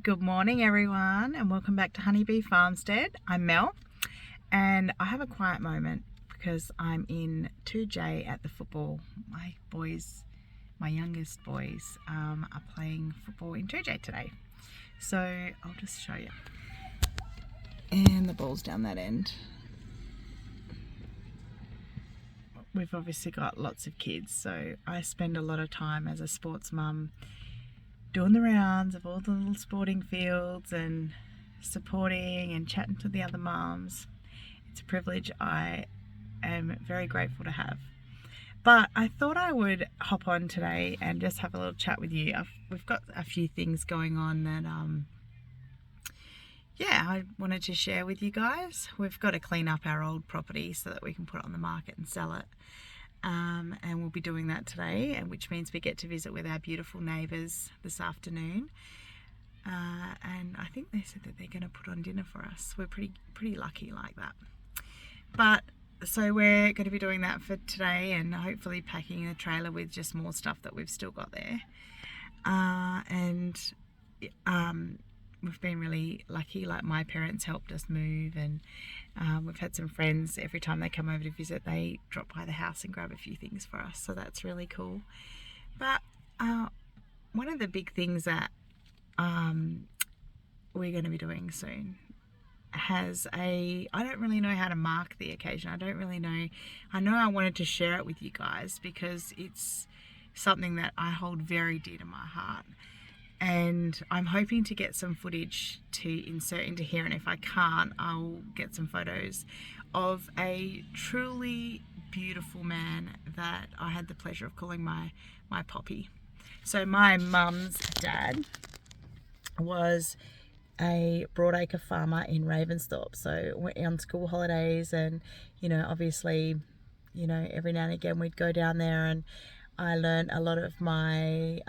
Good morning everyone, and welcome back to Honeybee Farmstead. I'm Mel, and I have a quiet moment because I'm in 2J at the football. My youngest boys are playing football in 2J today. So I'll just show you. And the ball's down that end. We've obviously got lots of kids, so I spend a lot of time as a sports mum doing the rounds of all the little sporting fields and supporting and chatting to the other mums. It's a privilege I am very grateful to have. But I thought I would hop on today and just have a little chat with you. We've got a few things going on that I wanted to share with you guys. We've got to clean up our old property so that we can put it on the market and sell it. And we'll be doing that today, and which means we get to visit with our beautiful neighbours this afternoon. And I think they said that they're going to put on dinner for us. We're pretty lucky like that. But so we're going to be doing that for today, and hopefully packing the trailer with just more stuff that we've still got there. We've been really lucky. Like, my parents helped us move, and we've had some friends. Every time they come over to visit, they drop by the house and grab a few things for us, so that's really cool. But one of the big things that we're going to be doing soon I don't really know how to mark the occasion. I know I wanted to share it with you guys because it's something that I hold very dear to my heart. And I'm hoping to get some footage to insert into here, and if I can't, I'll get some photos of a truly beautiful man that I had the pleasure of calling my Poppy. So my mum's dad was a broadacre farmer in Ravensthorpe. So we're on school holidays, and obviously, every now and again we'd go down there, and I learned a lot of my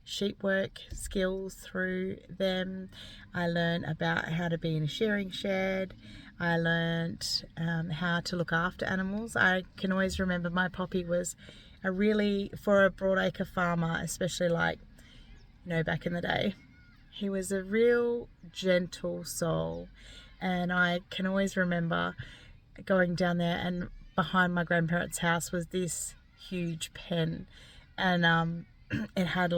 sheep work skills through them. I learned about how to be in a shearing shed. I learned how to look after animals. I can always remember my Poppy was for a broadacre farmer, especially back in the day, he was a real gentle soul. And I can always remember going down there, and behind my grandparents' house was this huge pen, and it had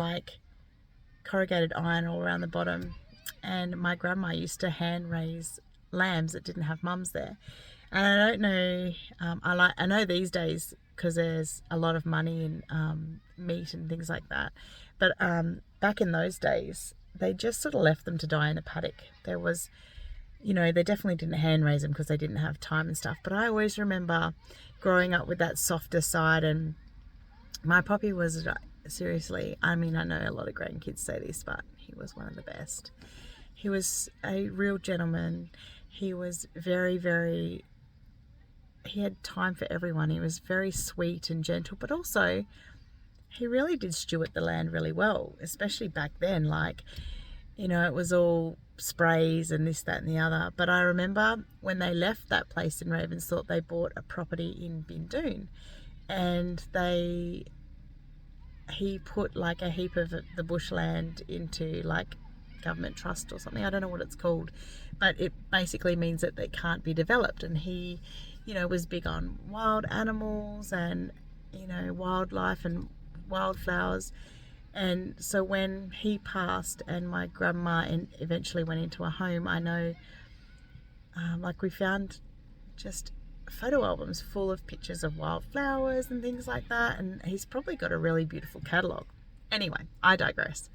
corrugated iron all around the bottom, and my grandma used to hand raise lambs that didn't have mums there. And I don't know, I know these days, because there's a lot of money in meat and things like that, but back in those days they just sort of left them to die in a paddock. There was, they definitely didn't hand raise them because they didn't have time and stuff. But I always remember growing up with that softer side, and my Poppy was, seriously, I know a lot of grandkids say this, but he was one of the best. He was a real gentleman. He was he had time for everyone. He was very sweet and gentle, but also he really did steward the land really well, especially back then. It was all sprays and this, that and the other. But I remember when they left that place in Ravensthorpe, they bought a property in Bindoon, and he put a heap of the bushland into government trust or something. I don't know what it's called, but it basically means that they can't be developed. And he, was big on wild animals and, wildlife and wildflowers. And so when he passed and my grandma eventually went into a home, I know, we found just photo albums full of pictures of wildflowers and things like that, and he's probably got a really beautiful catalogue. Anyway, I digress.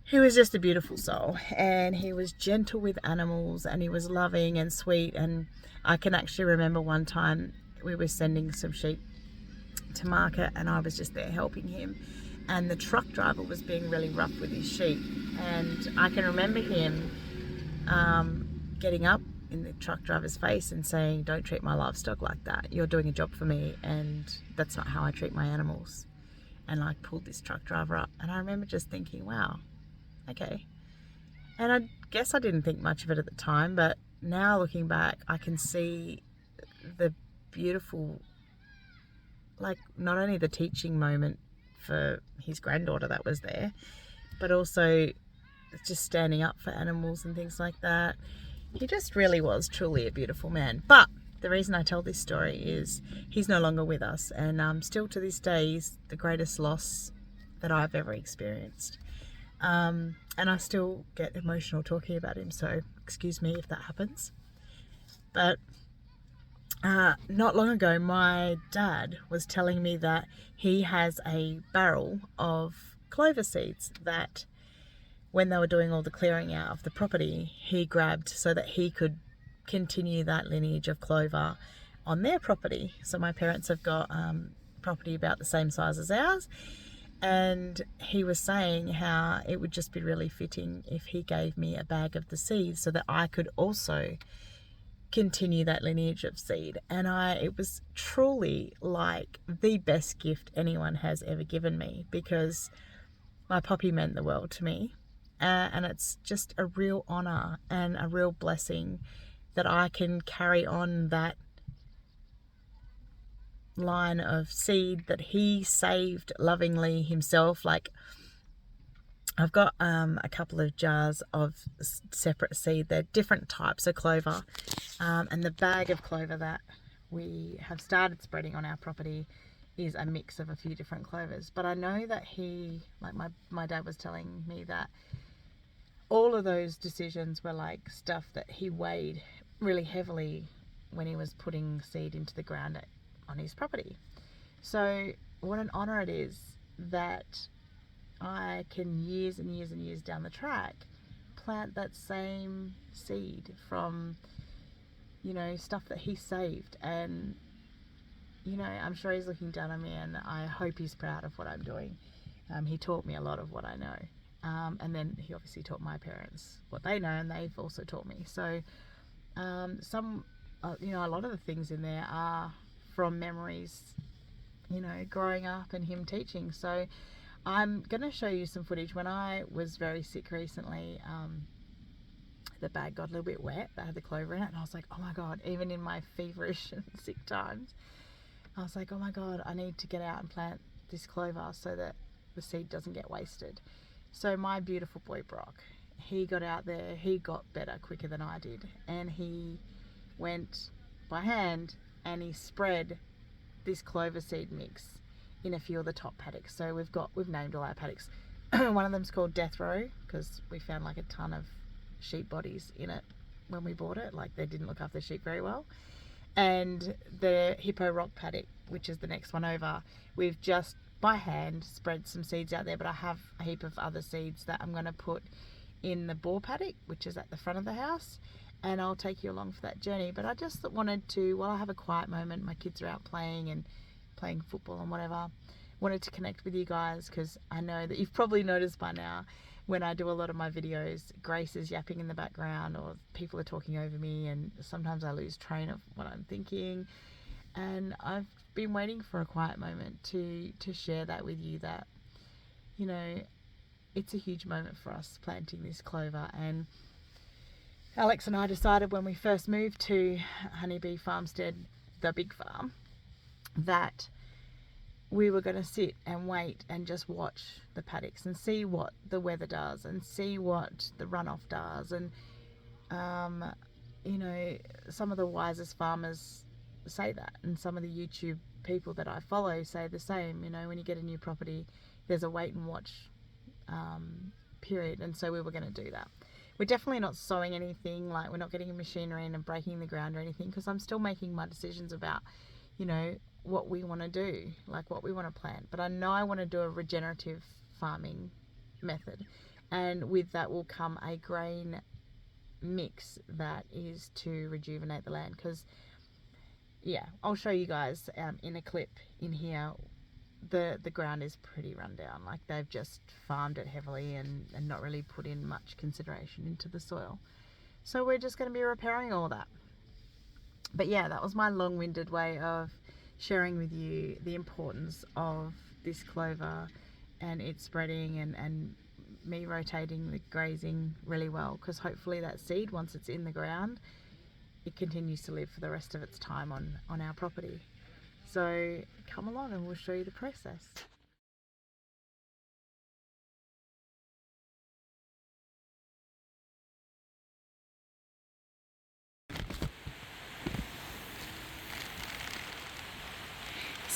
He was just a beautiful soul, and he was gentle with animals, and he was loving and sweet. And I can actually remember one time we were sending some sheep to market, and I was just there helping him, and the truck driver was being really rough with his sheep, and I can remember him getting up in the truck driver's face and saying, "Don't treat my livestock like that. You're doing a job for me, and that's not how I treat my animals." And pulled this truck driver up, and I remember just thinking, wow, okay. And I guess I didn't think much of it at the time, but now looking back, I can see the beautiful, not only the teaching moment for his granddaughter that was there, but also just standing up for animals and things like that. He just really was truly a beautiful man. But the reason I tell this story is he's no longer with us, and still to this day he's the greatest loss that I've ever experienced. And I still get emotional talking about him, so excuse me if that happens. But not long ago, my dad was telling me that he has a barrel of clover seeds that when they were doing all the clearing out of the property, he grabbed so that he could continue that lineage of clover on their property. So my parents have got property about the same size as ours, and he was saying how it would just be really fitting if he gave me a bag of the seeds so that I could also continue that lineage of seed. And it was truly like the best gift anyone has ever given me, because my puppy meant the world to me, and it's just a real honor and a real blessing that I can carry on that line of seed that he saved lovingly himself. Like, I've got a couple of jars of separate seed. They're different types of clover, and the bag of clover that we have started spreading on our property is a mix of a few different clovers. But I know that he, like my dad was telling me, that all of those decisions were like stuff that he weighed really heavily when he was putting seed into the ground on his property. So what an honor it is that I can years and years and years down the track plant that same seed from, you know, stuff that he saved. And, you know, I'm sure he's looking down on me, and I hope he's proud of what I'm doing. He taught me a lot of what I know. And then he obviously taught my parents what they know, and they've also taught me. So you know, a lot of the things in there are from memories, you know, growing up and him teaching. So I'm going to show you some footage. When I was very sick recently, the bag got a little bit wet. That had the clover in it, and I was like, oh my God, even in my feverish and sick times, I was like, oh my God, I need to get out and plant this clover so that the seed doesn't get wasted. So my beautiful boy Brock, he got out there, he got better quicker than I did, and he went by hand and he spread this clover seed mix in a few of the top paddocks. So we've named all our paddocks. One of them's called Death Row, because we found like a ton of sheep bodies in it when we bought it. Like, they didn't look after the sheep very well. And the Hippo Rock paddock, which is the next one over, we've just by hand spread some seeds out there, but I have a heap of other seeds that I'm going to put in the boar paddock, which is at the front of the house, and I'll take you along for that journey. But I just wanted to, while I have a quiet moment, my kids are out playing football and whatever, wanted to connect with you guys, because I know that you've probably noticed by now when I do a lot of my videos, Grace is yapping in the background, or people are talking over me, and sometimes I lose train of what I'm thinking. And I've been waiting for a quiet moment to share that with you, that, you know, it's a huge moment for us planting this clover. And Alex and I decided when we first moved to Honeybee Farmstead, the big farm, that we were going to sit and wait and just watch the paddocks and see what the weather does and see what the runoff does. And you know, some of the wisest farmers say that, and some of the YouTube people that I follow say the same. You know, when you get a new property, there's a wait and watch period. And so we were going to do that. We're definitely not sowing anything, like we're not getting a machinery in and breaking the ground or anything, because I'm still making my decisions about, you know, what we want to do, like what we want to plant. But I know I want to do a regenerative farming method, and with that will come a grain mix that is to rejuvenate the land. Because yeah, I'll show you guys in a clip in here. The ground is pretty run down, like they've just farmed it heavily and not really put in much consideration into the soil. So we're just going to be repairing all that. But yeah, that was my long-winded way of sharing with you the importance of this clover and its spreading, and me rotating the grazing really well, because hopefully that seed, once it's in the ground, it continues to live for the rest of its time on our property. So come along and we'll show you the process.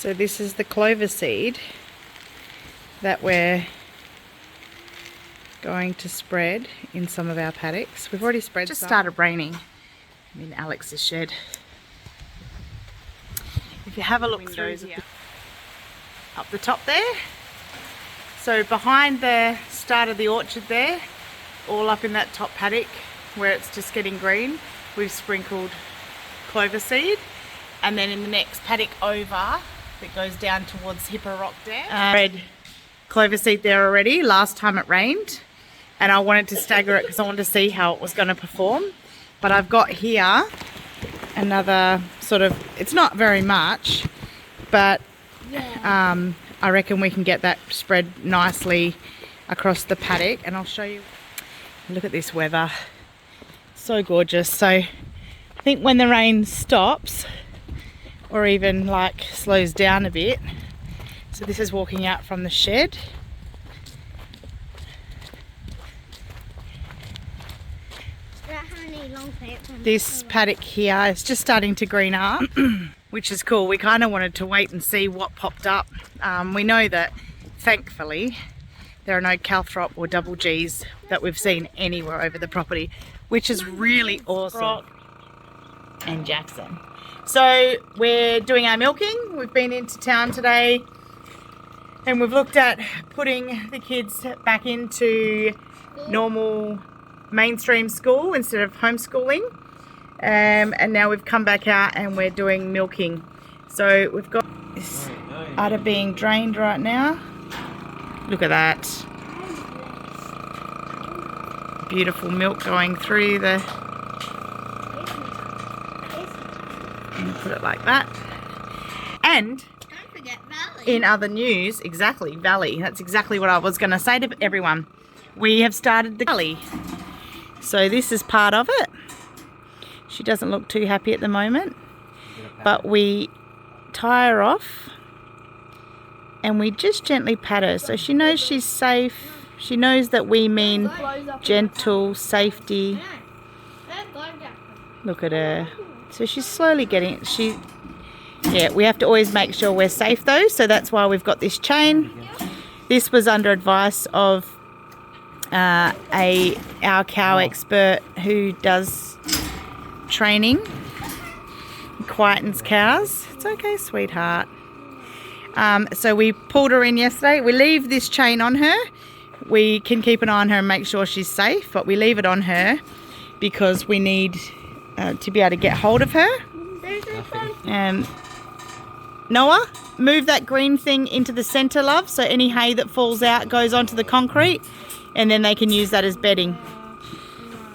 So this is the clover seed that we're going to spread in some of our paddocks. We've already spread some. Just started raining in Alex's shed. If you have a look through here, up the top there. So behind the start of the orchard there, all up in that top paddock where it's just getting green, we've sprinkled clover seed. And then in the next paddock over, that goes down towards Hipper Rock Dam, spread clover seed there already. Last time it rained, and I wanted to stagger it because I wanted to see how it was going to perform. But I've got here another sort of, it's not very much, but I reckon we can get that spread nicely across the paddock, and I'll show you. Look at this weather, so gorgeous. So I think when the rain stops, or even like slows down a bit, so this is walking out from the shed. This paddock here is just starting to green up, which is cool. We kind of wanted to wait and see what popped up. We know that thankfully there are no calthrop or double Gs that we've seen anywhere over the property, which is really awesome. And Jackson. So we're doing our milking. We've been into town today and we've looked at putting the kids back into normal mainstream school instead of homeschooling, and now we've come back out and we're doing milking. So we've got this udder being drained right now. Look at that beautiful milk going through the, and put it like that. And don't forget Valley. In other news, exactly, Valley, that's exactly what I was going to say to everyone. We have started the Valley. So this is part of it. She doesn't look too happy at the moment, but we tie her off and we just gently pat her so she knows she's safe. She knows that we mean gentle safety. Look at her. So she's slowly getting, yeah, we have to always make sure we're safe though, so that's why we've got this chain. This was under advice of our cow expert who does training, quietens cows. It's okay, sweetheart. So we pulled her in yesterday. We leave this chain on her. We can keep an eye on her and make sure she's safe, but we leave it on her because we need to be able to get hold of her. Noah, move that green thing into the centre, love, so any hay that falls out goes onto the concrete, and then they can use that as bedding.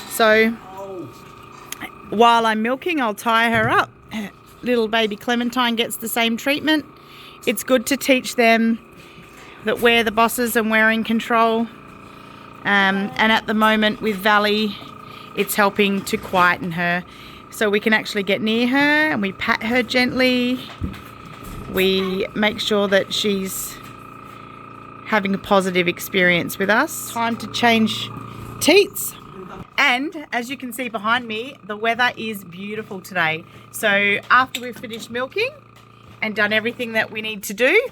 So while I'm milking, I'll tie her up. Little baby Clementine gets the same treatment. It's good to teach them that we're the bosses and we're in control. And at the moment with Valley, it's helping to quieten her. So we can actually get near her and we pat her gently. We make sure that she's having a positive experience with us. Time to change teats. And as you can see behind me, the weather is beautiful today. So after we've finished milking and done everything that we need to do,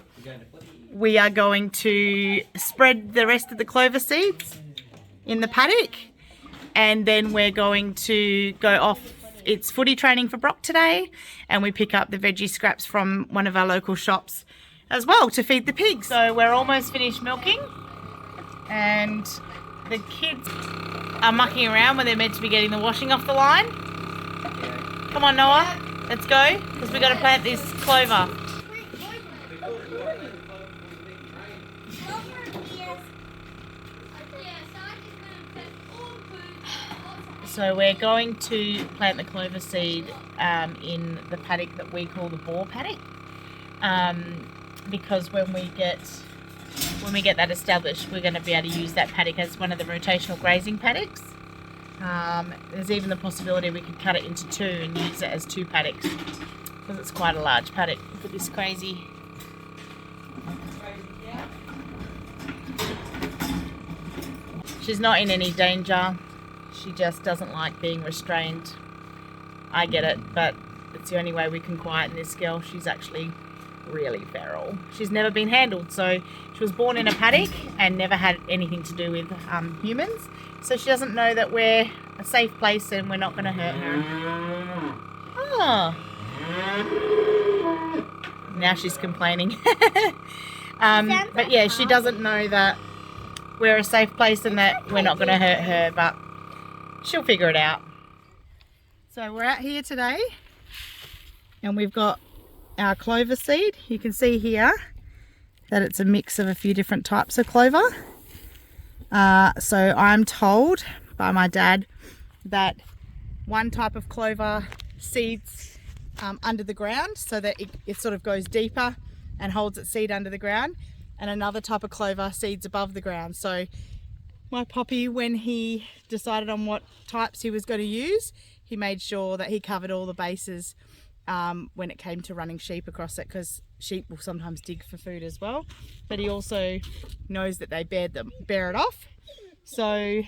we are going to spread the rest of the clover seeds in the paddock, and then we're going to go off. It's footy training for Brock today, and we pick up the veggie scraps from one of our local shops as well to feed the pigs. So we're almost finished milking, and the kids are mucking around when they're meant to be getting the washing off the line. Come on, Noah, let's go, because we've got to plant this clover. So we're going to plant the clover seed in the paddock that we call the boar paddock, because when we get that established, we're going to be able to use that paddock as one of the rotational grazing paddocks. There's even the possibility we could cut it into two and use it as two paddocks, because it's quite a large paddock. Look at this crazy. She's not in any danger. She just doesn't like being restrained. I get it, but it's the only way we can quieten this girl. She's actually really feral. She's never been handled. So she was born in a paddock and never had anything to do with humans. So she doesn't know that we're a safe place and we're not going to hurt her. Oh. Now she's complaining. But yeah, she doesn't know that we're a safe place and that we're not going to hurt her, but she'll figure it out. So we're out here today and we've got our clover seed. You can see here that it's a mix of a few different types of clover. So I'm told by my dad that one type of clover seeds under the ground so that it sort of goes deeper and holds its seed under the ground, and another type of clover seeds above the ground. So my poppy, when he decided on what types he was going to use, he made sure that he covered all the bases when it came to running sheep across it, because sheep will sometimes dig for food as well, but he also knows that they bear it off. So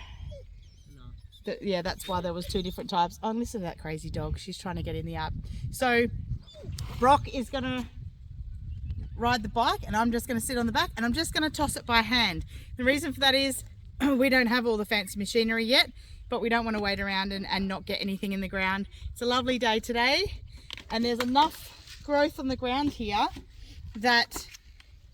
yeah, that's why there was two different types. Oh, listen to that crazy dog, she's trying to get in the app. So Brock is gonna ride the bike and I'm just going to sit on the back and I'm just going to toss it by hand. The reason for that is we don't have all the fancy machinery yet, but we don't want to wait around and not get anything in the ground. It's a lovely day today and there's enough growth on the ground here that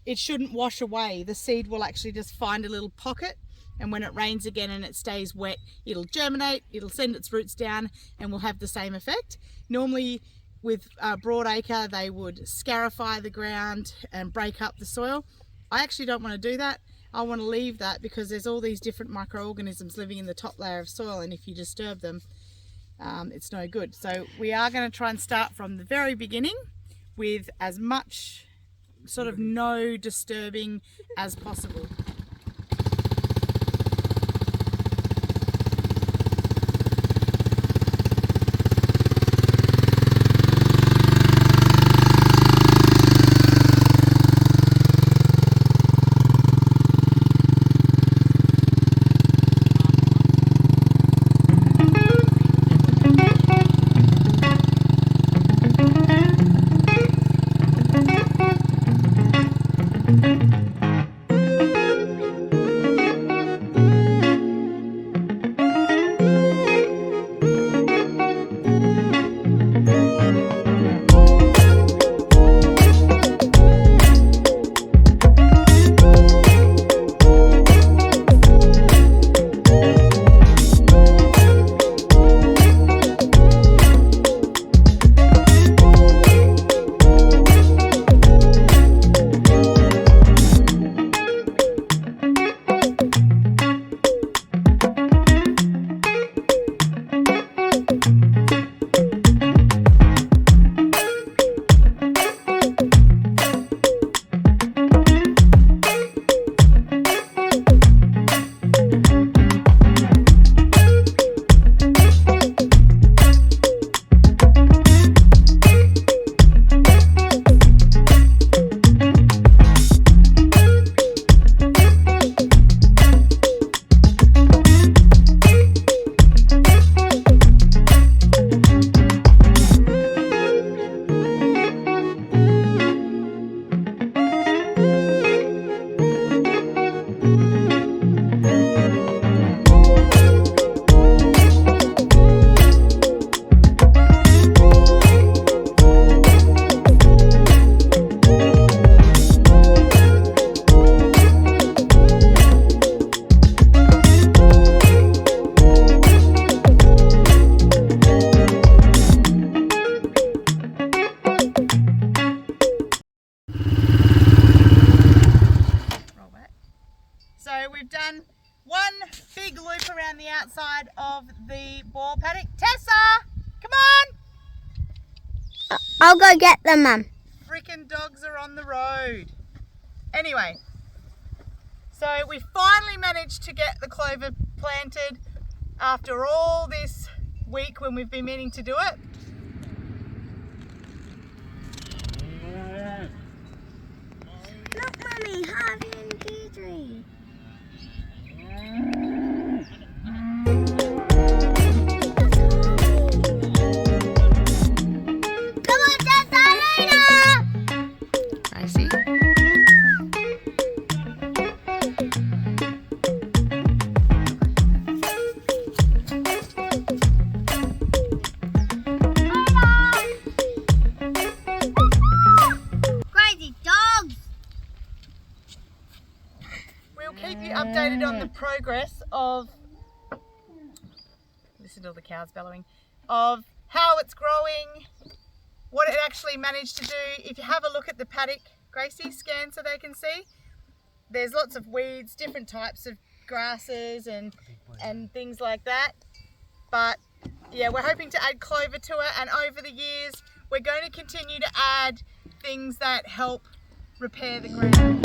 it shouldn't wash away. The seed will actually just find a little pocket, and when it rains again and it stays wet, it'll germinate, it'll send its roots down and will have the same effect. Normally with broad acre, they would scarify the ground and break up the soil. I actually don't want to do that. I want to leave that because there's all these different microorganisms living in the top layer of soil, and if you disturb them, it's no good. So we are going to try and start from the very beginning with as much sort of no disturbing as possible. Outside of the ball paddock. Tessa, come on! I'll go get them, Mum. Frickin' dogs are on the road. Anyway, so we finally managed to get the clover planted after all this week when we've been meaning to do it. Look, Mummy, Harvey and Deirdre. keep you updated on the progress of, listen to all the cows bellowing, of how it's growing, what it actually managed to do. If you have a look at the paddock, Gracie, scan so they can see. There's lots of weeds, different types of grasses and things like that. But yeah, we're hoping to add clover to it, and over the years we're going to continue to add things that help repair the ground.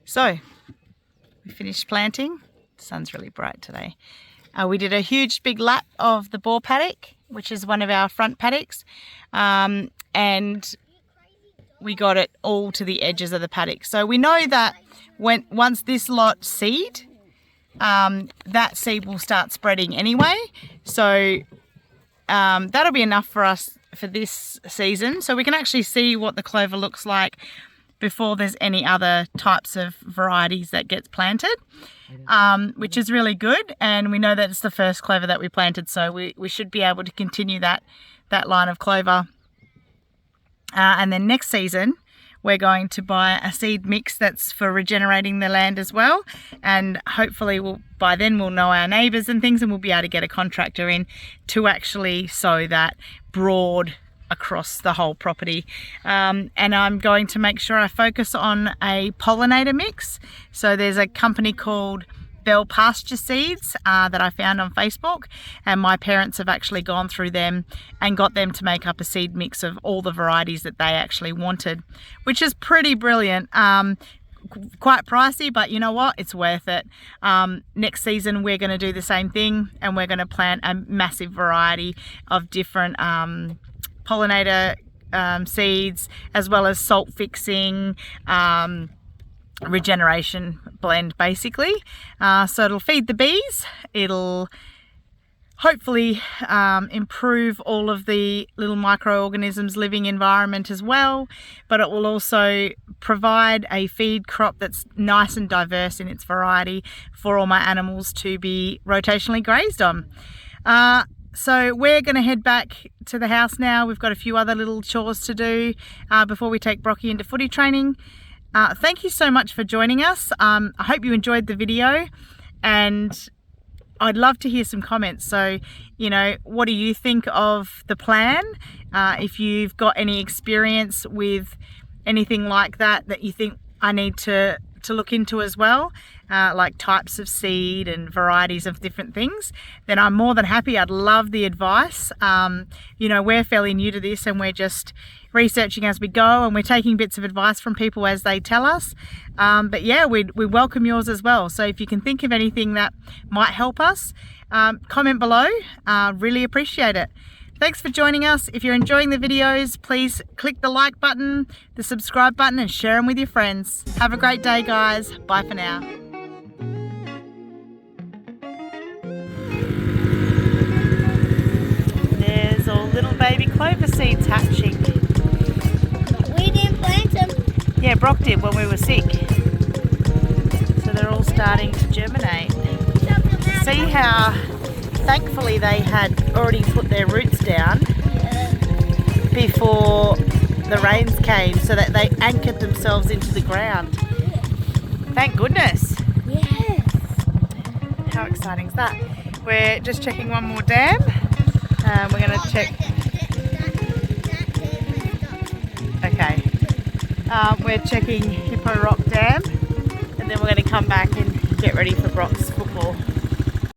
So, we finished planting. The sun's really bright today. We did a huge big lap of the boar paddock, which is one of our front paddocks, and we got it all to the edges of the paddock. So we know that once this lot seed, that seed will start spreading anyway. So that'll be enough for us for this season. So we can actually see what the clover looks like before there's any other types of varieties that gets planted, which is really good. And we know that it's the first clover that we planted, so we should be able to continue that line of clover. And then next season, we're going to buy a seed mix that's for regenerating the land as well. And hopefully by then we'll know our neighbours and things, and we'll be able to get a contractor in to actually sow that broad across the whole property. And I'm going to make sure I focus on a pollinator mix. So there's a company called Bell Pasture Seeds that I found on Facebook, and my parents have actually gone through them and got them to make up a seed mix of all the varieties that they actually wanted, which is pretty brilliant. Quite pricey, but you know what, it's worth it. Next season we're going to do the same thing, and we're going to plant a massive variety of different pollinator seeds, as well as salt fixing, regeneration blend basically. So it'll feed the bees, it'll hopefully improve all of the little microorganisms living environment as well, but it will also provide a feed crop that's nice and diverse in its variety for all my animals to be rotationally grazed on. So we're going to head back to the house now. We've got a few other little chores to do before we take Brocky into footy training. Thank you so much for joining us. I hope you enjoyed the video, and I'd love to hear some comments. So, you know, what do you think of the plan? If you've got any experience with anything like that you think I need to look into as well, like types of seed and varieties of different things, then I'm more than happy. I'd love the advice. You know, we're fairly new to this, and we're just researching as we go, and we're taking bits of advice from people as they tell us. But yeah, we welcome yours as well. So if you can think of anything that might help us, comment below. Really appreciate it. Thanks for joining us. If you're enjoying the videos, please click the like button, the subscribe button, and share them with your friends. Have a great day, guys. Bye for now. There's all little baby clover seeds hatching. We didn't plant them. Yeah, Brock did when we were sick. So they're all starting to germinate. See how thankfully they had already put their roots down before the rains came, so that they anchored themselves into the ground. Thank goodness. Yes. How exciting is that? We're just checking one more dam. We're going to check. Okay. We're checking Hippo Rock Dam, and then we're going to come back and get ready for Brock's football.